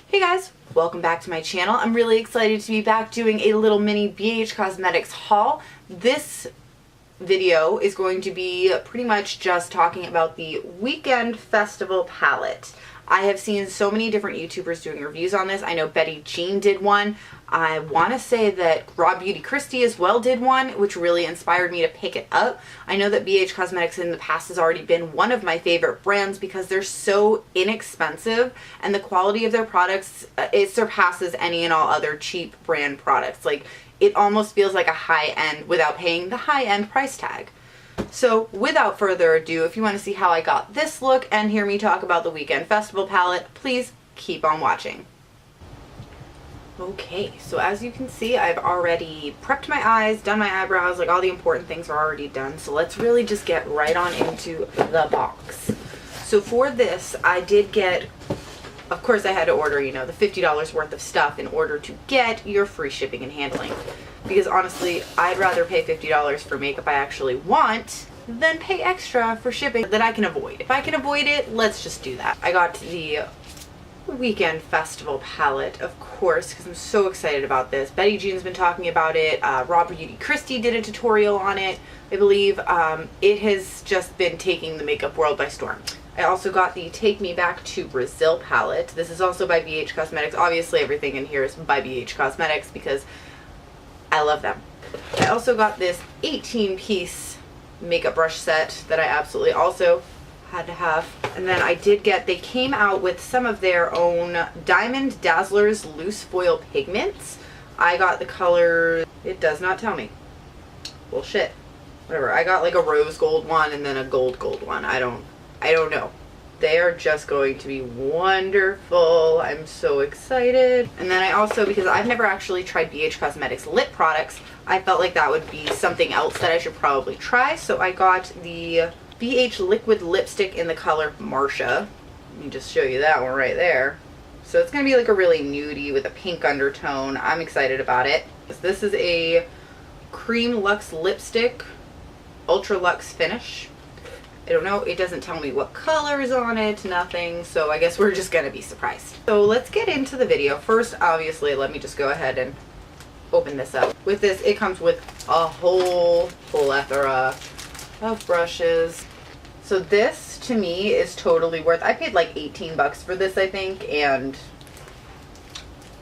Hey guys, welcome back to my channel. I'm really excited to be back doing a little mini BH Cosmetics haul. This video is going to be pretty much just talking about the Weekend Festival palette. I have seen so many different YouTubers doing reviews on this. I know Betty Jean did one. I want to say that Raw Beauty Christie as well did one, which really inspired me to pick it up. I know that BH Cosmetics in the past has already been one of my favorite brands because they're so inexpensive and the quality of their products, it surpasses any and all other cheap brand products. Like, it almost feels like a high-end without paying the high-end price tag. So without further ado, if you want to see how I got this look and hear me talk about the Weekend Festival palette, please keep on watching. Okay, so as you can see, I've already prepped my eyes, done my eyebrows, like all the important things are already done. So let's really just get right on into the box. So for this, I did get, of course I had to order, you know, the $50 worth of stuff in order to get your free shipping and handling. Because honestly, I'd rather pay $50 for makeup I actually want than pay extra for shipping that I can avoid. If I can avoid it, let's just do that. I got the Weekend Festival palette, of course, because I'm so excited about this. Betty Jean's been talking about it. Raw Beauty Christie did a tutorial on it, I believe. It has just been taking the makeup world by storm. I also got the Take Me Back to Brazil palette. This is also by BH Cosmetics. Obviously, everything in here is by BH Cosmetics because I love them. I also got this 18-piece makeup brush set that I absolutely also had to have. And then I did get, they came out with some of their own Diamond Dazzlers loose foil pigments. I got the color, it does not tell me. Bullshit. Whatever. I got like a rose gold one and then a gold one. I don't know. They are just going to be wonderful. I'm so excited. And then I also, because I've never actually tried BH Cosmetics lip products, I felt like that would be something else that I should probably try. So I got the BH liquid lipstick in the color Marcia. Let me just show you that one right there. So it's going to be like a really nudie with a pink undertone. I'm excited about it. This is a cream luxe lipstick, ultra luxe finish. I don't know, it doesn't tell me what color is on it, nothing, so I guess we're just gonna be surprised. So let's get into the video. First, obviously, let me just go ahead and open this up. With this, it comes with a whole plethora of brushes. So this, to me, is totally worth, I paid like 18 bucks for this, I think, and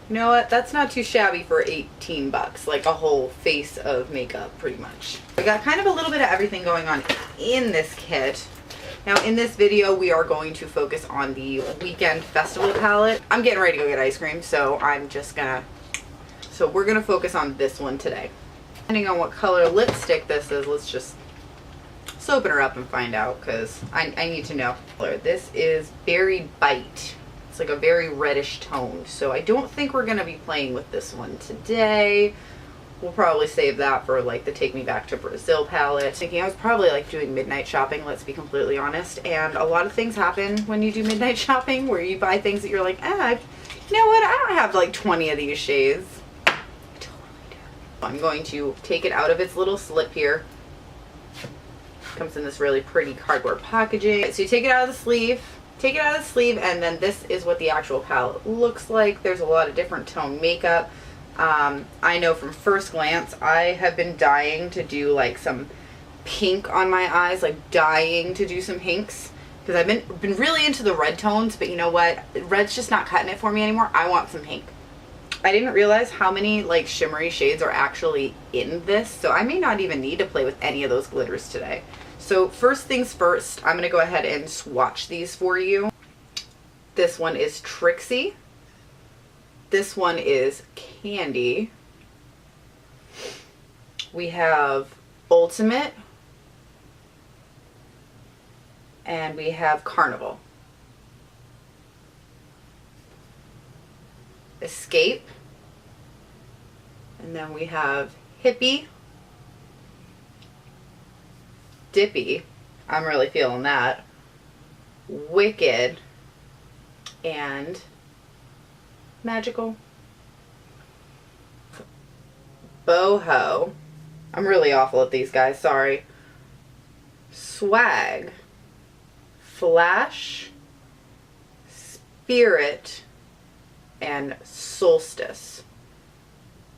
you know what, that's not too shabby for 18 bucks, like a whole face of makeup, pretty much. I got kind of a little bit of everything going on in this kit. Now in this video, we are going to focus on the Weekend Festival palette. I'm getting ready to go get ice cream, so we're gonna focus on this one today. Depending on what color lipstick this is, let's just open her up and find out, because I need to know. This is Berry Bite. It's like a very reddish tone, so I don't think we're going to be playing with this one today. We'll probably save that for like the Take Me Back to Brazil palette. Thinking I was probably like doing midnight shopping, let's be completely honest, and a lot of things happen when you do midnight shopping where you buy things that you're like, you know what, I don't have like 20 of these shades. I totally do. I'm going to take it out of its little slip here. Comes in this really pretty cardboard packaging. So you take it out of the sleeve. Take it out of the sleeve, and then this is what the actual palette looks like. There's a lot of different tone makeup. I know from first glance, I have been dying to do like some pink on my eyes, like dying to do some pinks, because I've been really into the red tones, but you know what? Red's just not cutting it for me anymore. I want some pink. I didn't realize how many like shimmery shades are actually in this, so I may not even need to play with any of those glitters today. So first things first, I'm going to go ahead and swatch these for you. This one is Trixie. This one is Candy. We have Ultimate. And we have Carnival. Escape. And then we have Hippie. Dippy, I'm really feeling that. Wicked and Magical. Boho. I'm really awful at these guys, sorry. Swag. Flash. Spirit. and Solstice.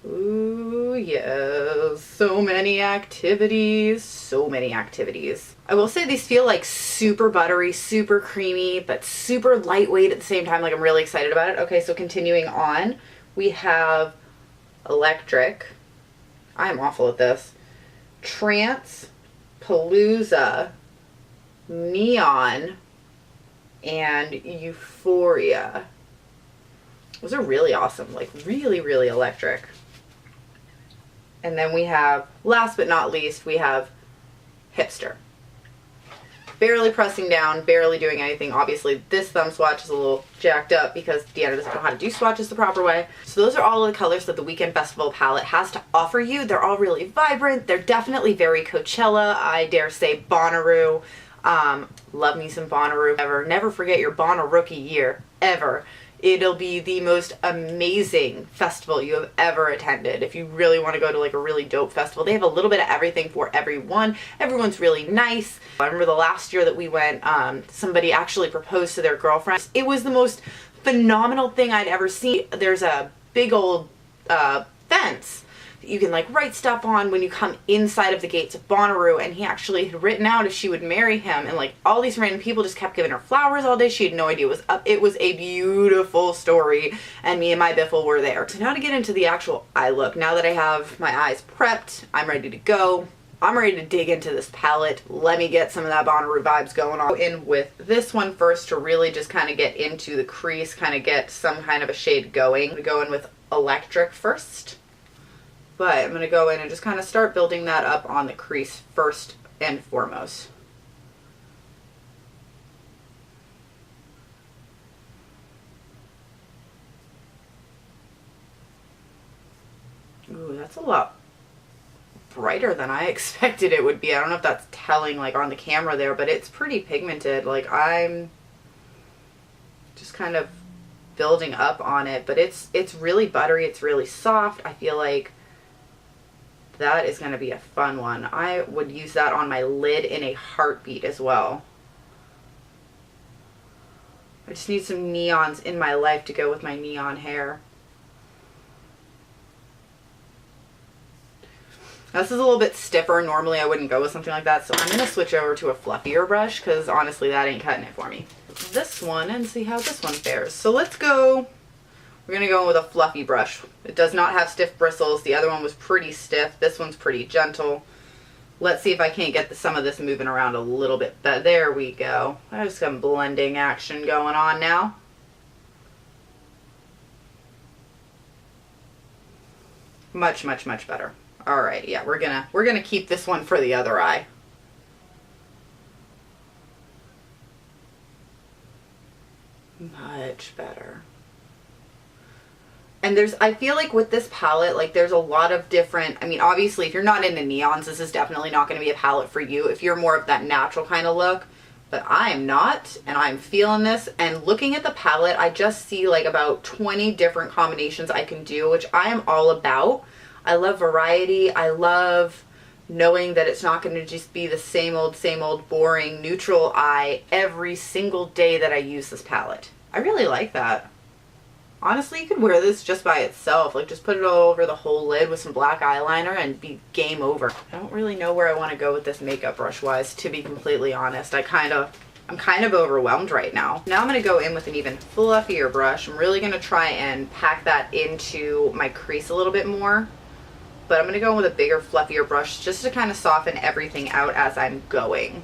Ooh, yes. So many activities. So many activities. I will say these feel like super buttery, super creamy, but super lightweight at the same time. Like, I'm really excited about it. Okay, so continuing on, we have Electric. I am awful at this. Trance, Palooza, Neon, and Euphoria. Those are really awesome. Like, really, really electric. And then we have, last but not least, we have Hipster. Barely pressing down, barely doing anything. Obviously, this thumb swatch is a little jacked up because Deanna doesn't know how to do swatches the proper way. So those are all of the colors that the Weekend Festival palette has to offer you. They're all really vibrant. They're definitely very Coachella. I dare say Bonnaroo. Love me some Bonnaroo. Never forget your Bonnaroo rookie year. Ever. It'll be the most amazing festival you have ever attended. If you really want to go to like a really dope festival, they have a little bit of everything for everyone. Everyone's really nice. I remember the last year that we went, somebody actually proposed to their girlfriend. It was the most phenomenal thing I'd ever seen. There's a big old fence that you can like write stuff on when you come inside of the gates of Bonnaroo, and he actually had written out if she would marry him, and like all these random people just kept giving her flowers all day. She had no idea it was up. It was a beautiful story, and me and my biffle were there. So now to get into the actual eye look. Now that I have my eyes prepped, I'm ready to go. I'm ready to dig into this palette. Let me get some of that Bonnaroo vibes going on. Go in with this one first to really just kind of get into the crease, kind of get some kind of a shade going. I'm gonna go in with Electric first. But I'm going to go in and just kind of start building that up on the crease first and foremost. Ooh, that's a lot brighter than I expected it would be. I don't know if that's telling like on the camera there, but it's pretty pigmented. Like, I'm just kind of building up on it, but it's really buttery. It's really soft. I feel like that is going to be a fun one. I would use that on my lid in a heartbeat as well. I just need some neons in my life to go with my neon hair. Now, this is a little bit stiffer. Normally I wouldn't go with something like that, so I'm going to switch over to a fluffier brush because honestly that ain't cutting it for me. This one and see how this one fares. So let's go. We're going to go in with a fluffy brush. It does not have stiff bristles. The other one was pretty stiff. This one's pretty gentle. Let's see if I can't get some of this moving around a little bit. But there we go. There's some blending action going on now. Much, much, much better. All right, yeah, we're gonna keep this one for the other eye. Much better. And I feel like with this palette, like there's a lot of different, I mean, obviously if you're not into neons, this is definitely not going to be a palette for you if you're more of that natural kind of look. But I am not, and I'm feeling this. And looking at the palette, I just see like about 20 different combinations I can do, which I am all about. I love variety. I love knowing that it's not going to just be the same old boring neutral eye every single day that I use this palette. I really like that. Honestly, you could wear this just by itself. Like, just put it all over the whole lid with some black eyeliner and be game over. I don't really know where I want to go with this makeup brush wise, to be completely honest. I'm kind of overwhelmed right now. Now I'm going to go in with an even fluffier brush. I'm really going to try and pack that into my crease a little bit more. But I'm going to go in with a bigger, fluffier brush just to kind of soften everything out as I'm going.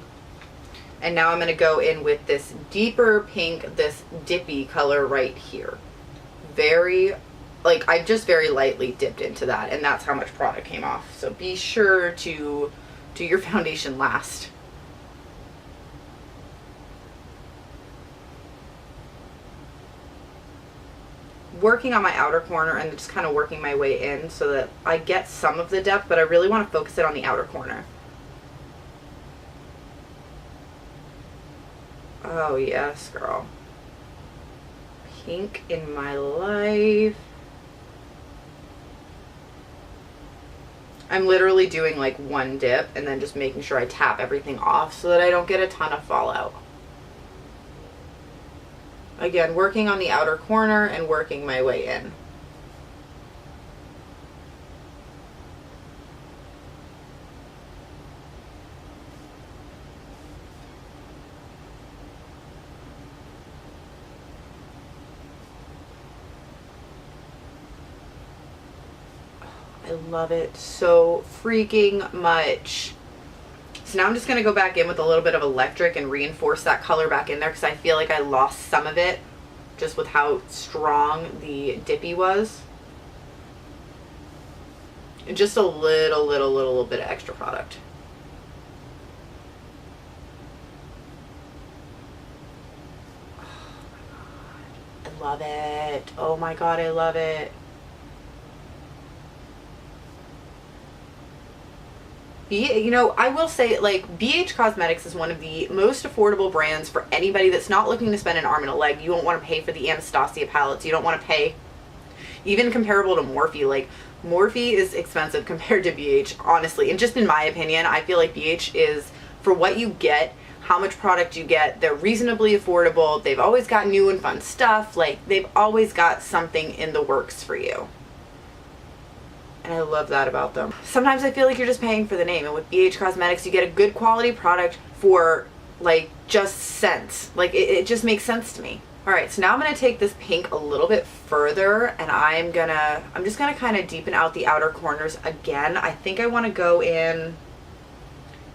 And now I'm going to go in with this deeper pink, this dippy color right here. I just very lightly dipped into that, and that's how much product came off. So be sure to do your foundation last. Working on my outer corner and just kind of working my way in so that I get some of the depth, but I really want to focus it on the outer corner. Oh yes, girl. Pink in my life. I'm literally doing like one dip and then just making sure I tap everything off so that I don't get a ton of fallout. Again, working on the outer corner and working my way in. I love it so freaking much. So now I'm just going to go back in with a little bit of electric and reinforce that color back in there because I feel like I lost some of it just with how strong the dippy was. And just a little bit of extra product. Oh my God. I love it. Oh my God, I love it. You know, I will say, like, BH Cosmetics is one of the most affordable brands for anybody that's not looking to spend an arm and a leg. You don't want to pay for the Anastasia palettes. You don't want to pay even comparable to Morphe. Like, Morphe is expensive compared to BH, honestly. And just in my opinion, I feel like BH is, for what you get, how much product you get, they're reasonably affordable. They've always got new and fun stuff. Like, they've always got something in the works for you. And I love that about them. Sometimes I feel like you're just paying for the name. And with BH Cosmetics, you get a good quality product for, like, just cents. Like, it just makes sense to me. All right, so now I'm going to take this pink a little bit further, and I'm just going to kind of deepen out the outer corners again. I think I want to go in,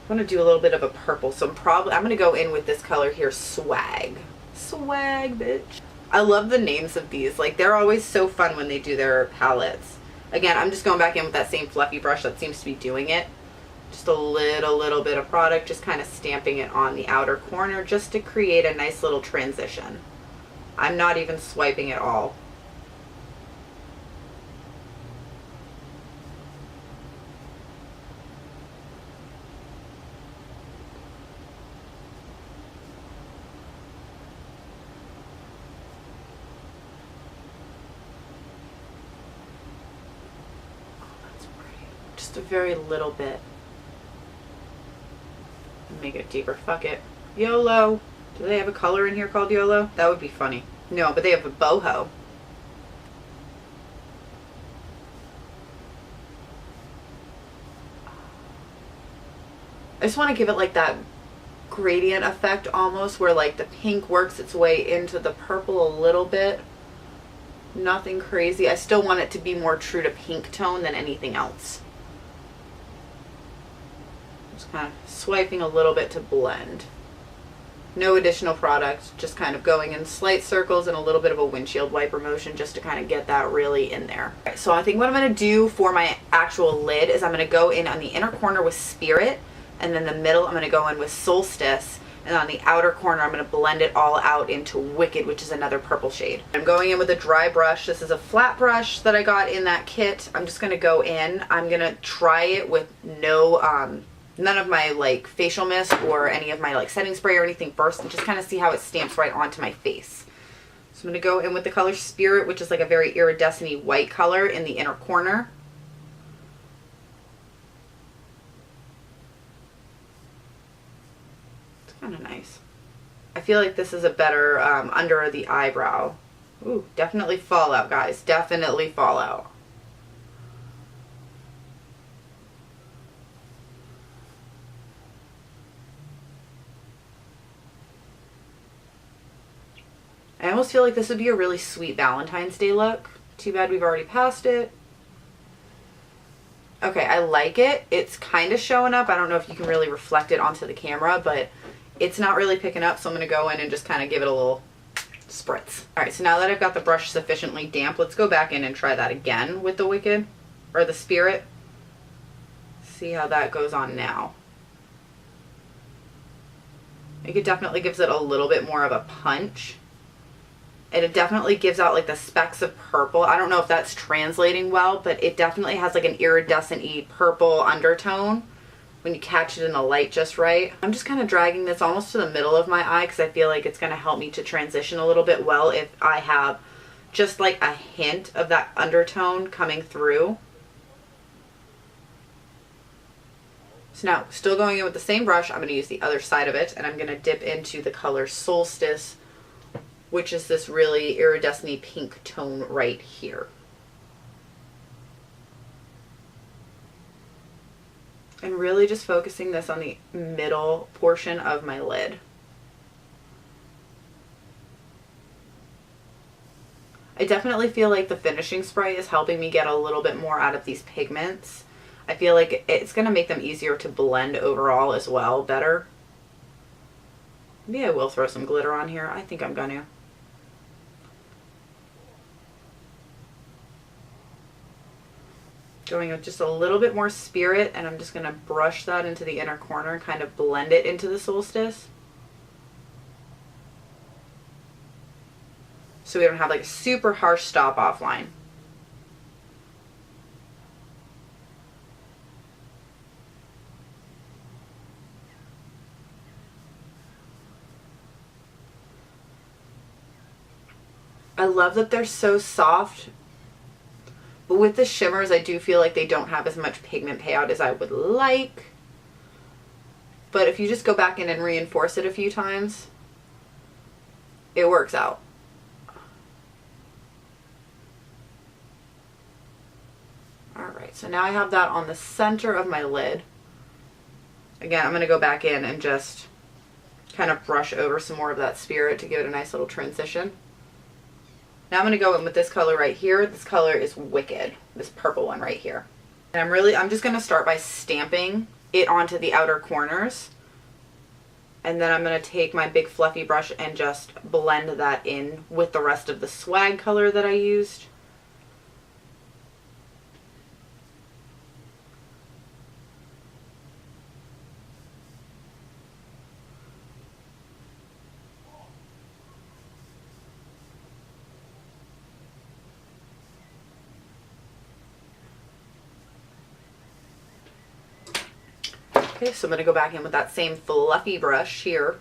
I want to do a little bit of a purple. So I'm going to go in with this color here, Swag. Swag, bitch. I love the names of these. Like, they're always so fun when they do their palettes. Again, I'm just going back in with that same fluffy brush that seems to be doing it. Just a little bit of product, just kind of stamping it on the outer corner just to create a nice little transition. I'm not even swiping at all. Just a very little bit. Make it deeper. Fuck it. YOLO. Do they have a color in here called YOLO? That would be funny. No, but they have a boho. I just want to give it like that gradient effect almost, where like the pink works its way into the purple a little bit. Nothing crazy. I still want it to be more true to pink tone than anything else. Just kind of swiping a little bit to blend. No additional product, just kind of going in slight circles and a little bit of a windshield wiper motion just to kind of get that really in there. Okay, so I think what I'm going to do for my actual lid is I'm going to go in on the inner corner with Spirit, and then the middle I'm going to go in with Solstice, and on the outer corner I'm going to blend it all out into Wicked, which is another purple shade. I'm going in with a dry brush. This is a flat brush that I got in that kit. I'm just going to go in. I'm going to try it with none of my like facial mist or any of my like setting spray or anything first, and just kind of see how it stamps right onto my face. So I'm going to go in with the color Spirit, which is like a very iridescent-y white color in the inner corner. It's kind of nice. I feel like this is a better under the eyebrow. Ooh, definitely fallout, guys. Definitely fallout. I almost feel like this would be a really sweet Valentine's Day look. Too bad we've already passed it. Okay, I like it. It's kind of showing up. I don't know if you can really reflect it onto the camera, but it's not really picking up, so I'm going to go in and just kind of give it a little spritz. Alright, so now that I've got the brush sufficiently damp, let's go back in and try that again with the Wicked, or the Spirit. See how that goes on now. It definitely gives it a little bit more of a punch. And it definitely gives out like the specks of purple. I don't know if that's translating well, but it definitely has like an iridescent-y purple undertone when you catch it in the light just right. I'm just kind of dragging this almost to the middle of my eye because I feel like it's going to help me to transition a little bit well if I have just like a hint of that undertone coming through. So now, still going in with the same brush, I'm going to use the other side of it, and I'm going to dip into the color Solstice which is this really iridescent pink tone right here. And really just focusing this on the middle portion of my lid. I definitely feel like the finishing spray is helping me get a little bit more out of these pigments. I feel like it's going to make them easier to blend overall as well, better. Maybe I will throw some glitter on here. I think I'm going to. Going with just a little bit more spirit, and I'm just going to brush that into the inner corner and kind of blend it into the solstice. So we don't have like a super harsh stop off line. I love that they're so soft, but with the shimmers, I do feel like they don't have as much pigment payout as I would like. But if you just go back in and reinforce it a few times, it works out. Alright, so now I have that on the center of my lid. Again, I'm going to go back in and just kind of brush over some more of that spirit to give it a nice little transition. Now I'm going to go in with this color right here. This color is Wicked, this purple one right here. And I'm just going to start by stamping it onto the outer corners. And then I'm going to take my big fluffy brush and just blend that in with the rest of the swag color that I used. Okay, so I'm going to go back in with that same fluffy brush here,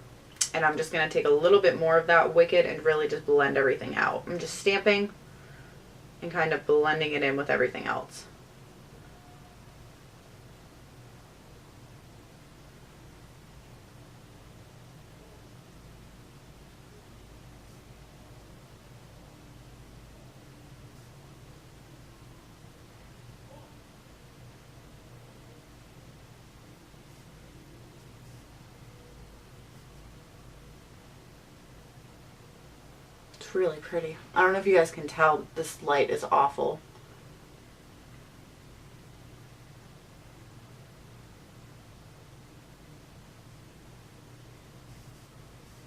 and I'm just going to take a little bit more of that Wicked and really just blend everything out. I'm just stamping and kind of blending it in with everything else. It's really pretty. I don't know if you guys can tell, but this light is awful.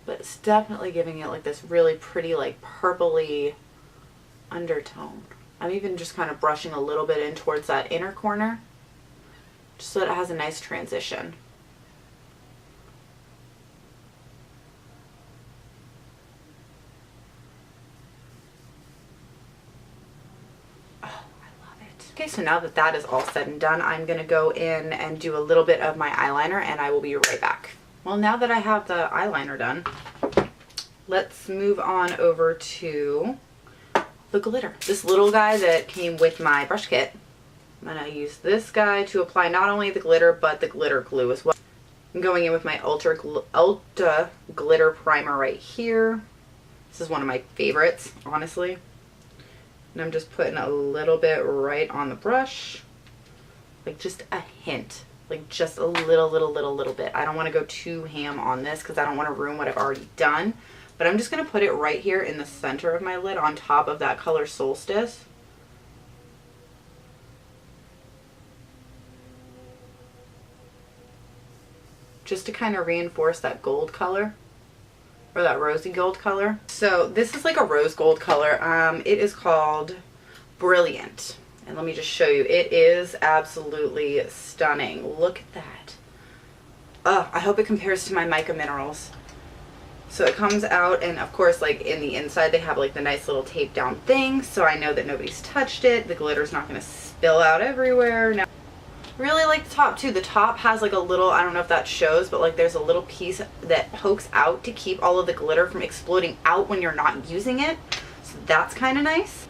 But it's definitely giving it like this really pretty, like purpley undertone. I'm even just kind of brushing a little bit in towards that inner corner, just so that it has a nice transition. Okay, so now that that is all said and done, I'm going to go in and do a little bit of my eyeliner, and I will be right back. Well, now that I have the eyeliner done, let's move on over to the glitter. This little guy that came with my brush kit. I'm going to use this guy to apply not only the glitter, but the glitter glue as well. I'm going in with my Ulta glitter primer right here. This is one of my favorites, honestly. And I'm just putting a little bit right on the brush, like just a hint, like just a little bit. I don't want to go too ham on this because I don't want to ruin what I've already done. But I'm just going to put it right here in the center of my lid on top of that color Solstice. Just to kind of reinforce that gold color. Or that rosy gold color. So this is like a rose gold color. It is called Brilliant. And let me just show you. It is absolutely stunning. Look at that. Oh, I hope it compares to my Mica Minerals. So it comes out, and of course, like in the inside, they have like the nice little tape down thing. So I know that nobody's touched it. The glitter's not going to spill out everywhere. Now, really like the top too. The top has like a little, I don't know if that shows, but like there's a little piece that pokes out to keep all of the glitter from exploding out when you're not using it. So that's kind of nice.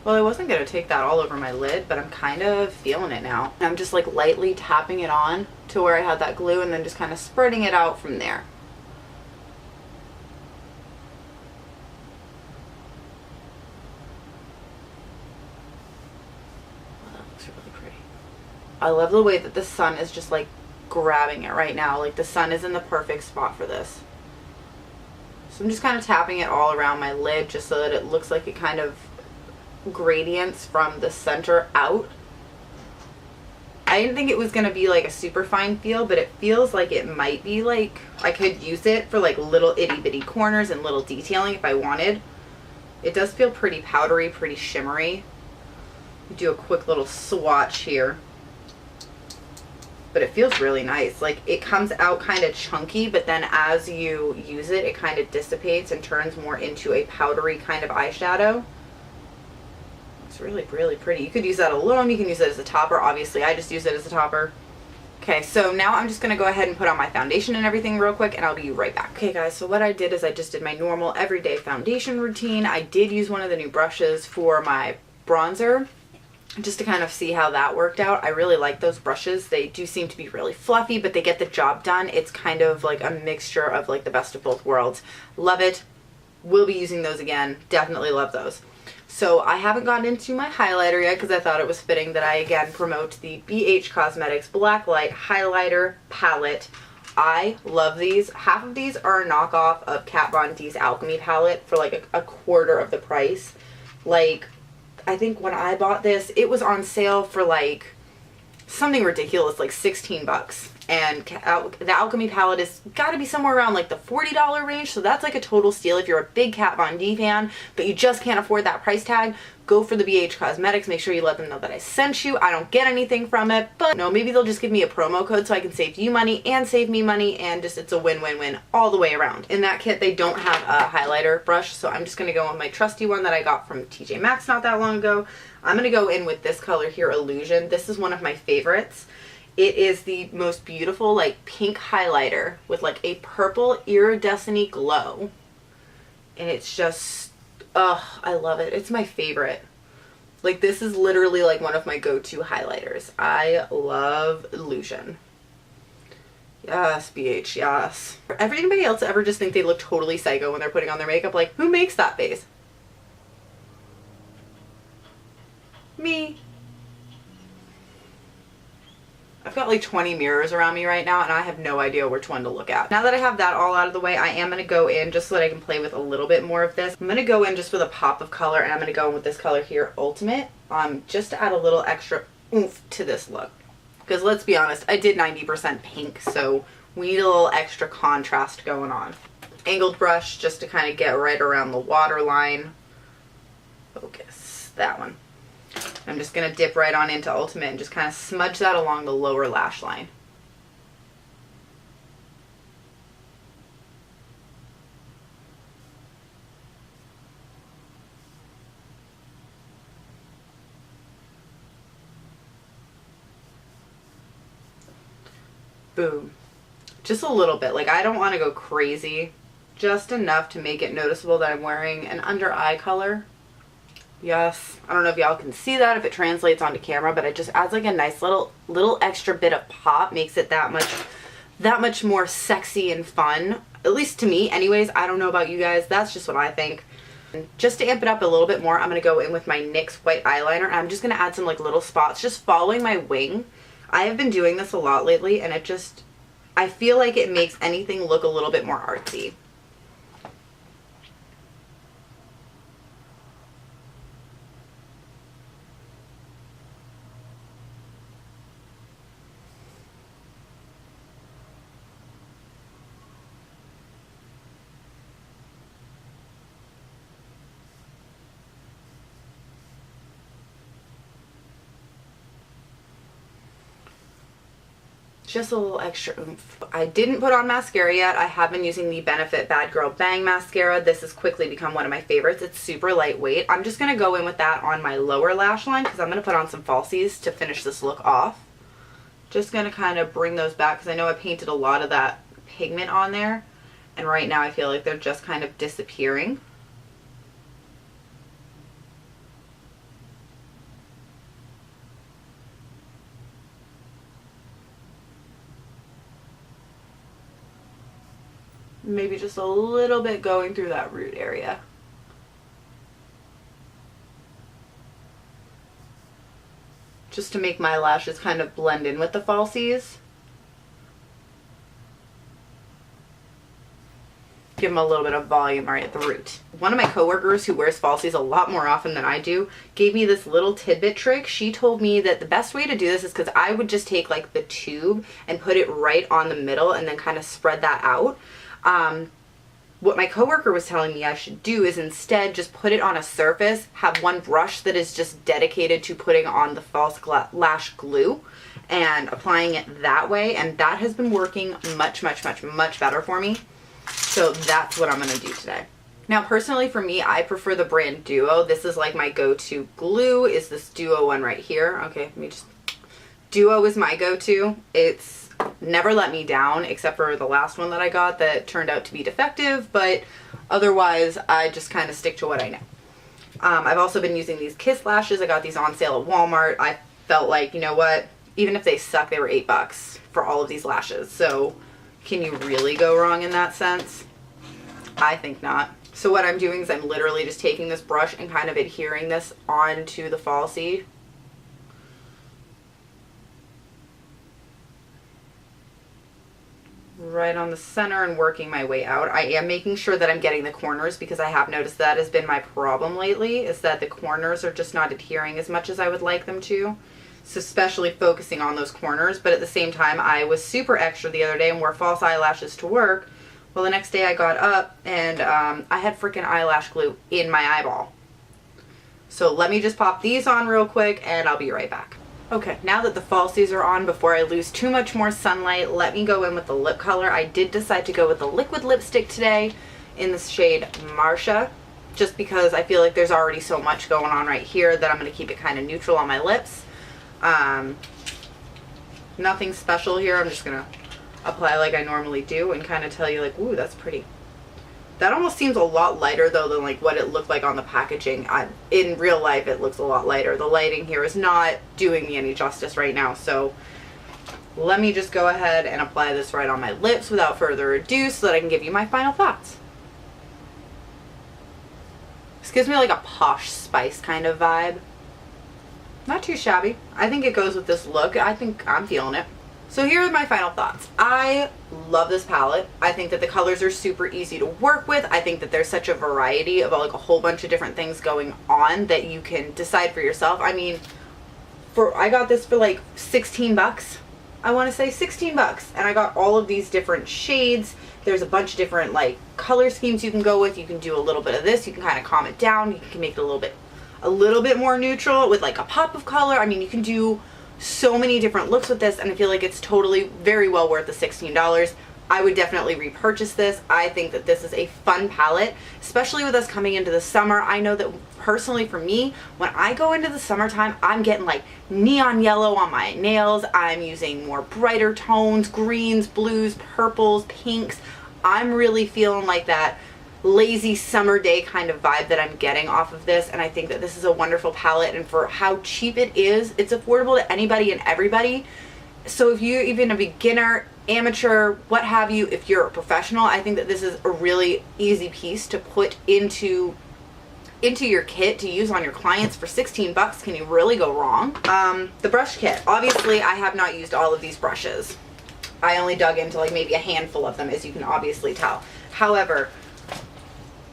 Well, I wasn't going to take that all over my lid, but I'm kind of feeling it now. I'm just like lightly tapping it on to where I had that glue and then just kind of spreading it out from there. Oh, that looks really pretty. I love the way that the sun is just like grabbing it right now. Like the sun is in the perfect spot for this. So I'm just kind of tapping it all around my lid just so that it looks like it kind of gradients from the center out. I didn't think it was going to be like a super fine feel, but it feels like it might be like I could use it for like little itty bitty corners and little detailing if I wanted. It does feel pretty powdery, pretty shimmery. Do a quick little swatch here. But it feels really nice. Like it comes out kind of chunky, but then as you use it, it kind of dissipates and turns more into a powdery kind of eyeshadow. It's really, really pretty. You could use that alone. You can use it as a topper. Obviously, I just use it as a topper. Okay, so now I'm just going to go ahead and put on my foundation and everything real quick, and I'll be right back. Okay, guys, so what I did is I just did my normal everyday foundation routine. I did use one of the new brushes for my bronzer, just to kind of see how that worked out. I really like those brushes. They do seem to be really fluffy, but they get the job done. It's kind of like a mixture of like the best of both worlds. Love it. Will be using those again. Definitely love those. So I haven't gotten into my highlighter yet because I thought it was fitting that I again promote the BH Cosmetics Blacklight Highlighter Palette. I love these. Half of these are a knockoff of Kat Von D's Alchemy palette for like a quarter of the price. Like, I think when I bought this, it was on sale for like something ridiculous, like 16 bucks. And the Alchemy palette is got to be somewhere around like the $40 range. So that's like a total steal if you're a big Kat Von D fan, but you just can't afford that price tag. Go for the BH Cosmetics. Make sure you let them know that I sent you. I don't get anything from it, but no, maybe they'll just give me a promo code so I can save you money and save me money, and just it's a win-win-win all the way around. In that kit, they don't have a highlighter brush, so I'm just going to go with my trusty one that I got from TJ Maxx not that long ago. I'm going to go in with this color here, Illusion. This is one of my favorites. It is the most beautiful like pink highlighter with like a purple iridescent glow. And it's just, I love it. It's my favorite. Like this is literally like one of my go-to highlighters. I love Illusion. Yes, BH, yes. Everybody else ever just think they look totally psycho when they're putting on their makeup? Like, who makes that face? Me. I've got like 20 mirrors around me right now and I have no idea which one to look at. Now that I have that all out of the way, I am going to go in just so that I can play with a little bit more of this. I'm going to go in just with a pop of color, and I'm going to go in with this color here, Ultimate, just to add a little extra oomph to this look. Because let's be honest, I did 90% pink, so we need a little extra contrast going on. Angled brush just to kind of get right around the waterline. Focus, that one. I'm just going to dip right on into Ultimate and just kind of smudge that along the lower lash line. Boom. Just a little bit. Like, I don't want to go crazy. Just enough to make it noticeable that I'm wearing an under eye color. Yes, I don't know if y'all can see that if it translates onto camera, but it just adds like a nice little extra bit of pop, makes it that much more sexy and fun, at least to me anyways. I don't know about you guys, that's just what I think. And just to amp it up a little bit more, I'm going to go in with my NYX white eyeliner, and I'm just going to add some like little spots just following my wing. I have been doing this a lot lately, and I feel like it makes anything look a little bit more artsy. Just a little extra oomph. I didn't put on mascara yet. I have been using the Benefit Bad Girl Bang mascara. This has quickly become one of my favorites. It's super lightweight. I'm just going to go in with that on my lower lash line because I'm going to put on some falsies to finish this look off. Just going to kind of bring those back because I know I painted a lot of that pigment on there, and right now I feel like they're just kind of disappearing. Maybe just a little bit going through that root area. Just to make my lashes kind of blend in with the falsies. Give them a little bit of volume right at the root. One of my coworkers who wears falsies a lot more often than I do gave me this little tidbit trick. She told me that the best way to do this is because I would just take like the tube and put it right on the middle and then kind of spread that out. What my coworker was telling me I should do is instead just put it on a surface, have one brush that is just dedicated to putting on the false lash glue and applying it that way, and that has been working much better for me. So that's what I'm going to do today. Now personally for me, I prefer the brand Duo. This is like my go-to glue, is this Duo one right here. Okay, let me just... Duo is my go-to. It's never let me down, except for the last one that I got that turned out to be defective, but otherwise I just kind of stick to what I know. I've also been using these Kiss lashes. I got these on sale at Walmart. I felt like, you know what, even if they suck, they were $8 for all of these lashes. So can you really go wrong in that sense? I think not. So what I'm doing is I'm literally just taking this brush and kind of adhering this onto the falsie. Right on the center and working my way out. I am making sure that I'm getting the corners because I have noticed that has been my problem lately, is that the corners are just not adhering as much as I would like them to. So especially focusing on those corners, but at the same time I was super extra the other day and wore false eyelashes to work. Well, the next day I got up and I had freaking eyelash glue in my eyeball. So let me just pop these on real quick and I'll be right back. Okay, now that the falsies are on, before I lose too much more sunlight, let me go in with the lip color. I did decide to go with the liquid lipstick today in the shade Marcia, just because I feel like there's already so much going on right here that I'm going to keep it kind of neutral on my lips. Nothing special here. I'm just going to apply like I normally do and kind of tell you like, ooh, that's pretty. That almost seems a lot lighter though than like what it looked like on the packaging. In real life it looks a lot lighter. The lighting here is not doing me any justice right now. So let me just go ahead and apply this right on my lips without further ado so that I can give you my final thoughts. This gives me like a Posh Spice kind of vibe. Not too shabby. I think it goes with this look. I think I'm feeling it. So here are my final thoughts. I love this palette. I think that the colors are super easy to work with. I think that there's such a variety of like a whole bunch of different things going on that you can decide for yourself. I mean, I got this for like 16 bucks. I want to say 16 bucks. And I got all of these different shades. There's a bunch of different like color schemes you can go with. You can do a little bit of this. You can kind of calm it down. You can make it a little bit more neutral with like a pop of color. I mean, you can do so many different looks with this, and I feel like it's totally very well worth the $16. I would definitely repurchase this. I think that this is a fun palette, especially with us coming into the summer. I know that personally for me, when I go into the summertime, I'm getting like neon yellow on my nails. I'm using more brighter tones, greens, blues, purples, pinks. I'm really feeling like that lazy summer day kind of vibe that I'm getting off of this, and I think that this is a wonderful palette, and for how cheap it is, it's affordable to anybody and everybody. So if you're even a beginner, amateur, what have you, if you're a professional, I think that this is a really easy piece to put into your kit to use on your clients for 16 bucks. Can you really go wrong? The brush kit. Obviously, I have not used all of these brushes. I only dug into like maybe a handful of them, as you can obviously tell. However,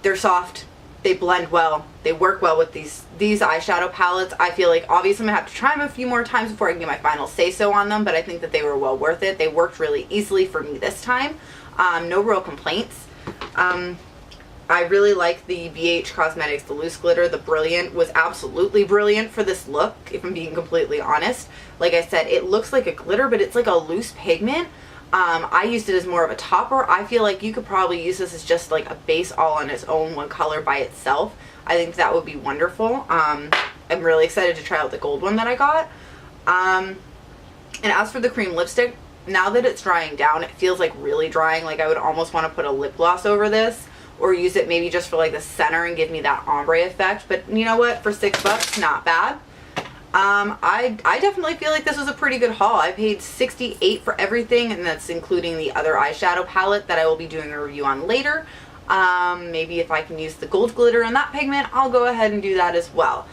they're soft, they blend well, they work well with these eyeshadow palettes. I feel like obviously I'm gonna have to try them a few more times before I can get my final say-so on them, but I think that they were well worth it. They worked really easily for me this time. No real complaints. I really like the BH Cosmetics, the loose glitter. The Brilliant was absolutely brilliant for this look, if I'm being completely honest. Like I said, it looks like a glitter, but it's like a loose pigment. I used it as more of a topper. I feel like you could probably use this as just like a base all on its own, one color by itself. I think that would be wonderful. I'm really excited to try out the gold one that I got. And as for the cream lipstick, now that it's drying down, it feels like really drying. Like I would almost want to put a lip gloss over this, or use it maybe just for like the center and give me that ombre effect. But you know what? For $6, not bad. I definitely feel like this was a pretty good haul. I paid $68 for everything, and that's including the other eyeshadow palette that I will be doing a review on later. Maybe if I can use the gold glitter in that pigment, I'll go ahead and do that as well.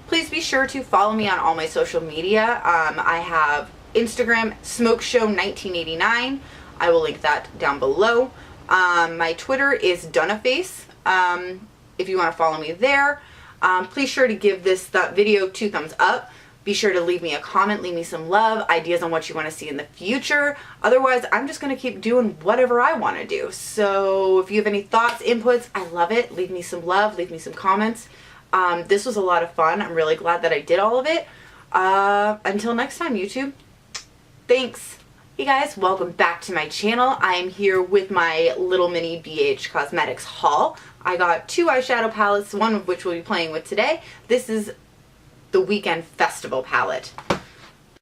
Please be sure to follow me on all my social media. I have Instagram, smokeshow1989. I will link that down below. My Twitter is Donaface. If you want to follow me there. Please sure to give that video 2 thumbs up. Be sure to leave me a comment, leave me some love, ideas on what you want to see in the future. Otherwise, I'm just going to keep doing whatever I want to do. So if you have any thoughts, inputs, I love it. Leave me some love, leave me some comments. This was a lot of fun. I'm really glad that I did all of it. Until next time, YouTube. Thanks. Hey guys, welcome back to my channel. I am here with my little mini BH Cosmetics haul. I got 2 eyeshadow palettes, one of which we'll be playing with today. This is the Weekend Festival palette.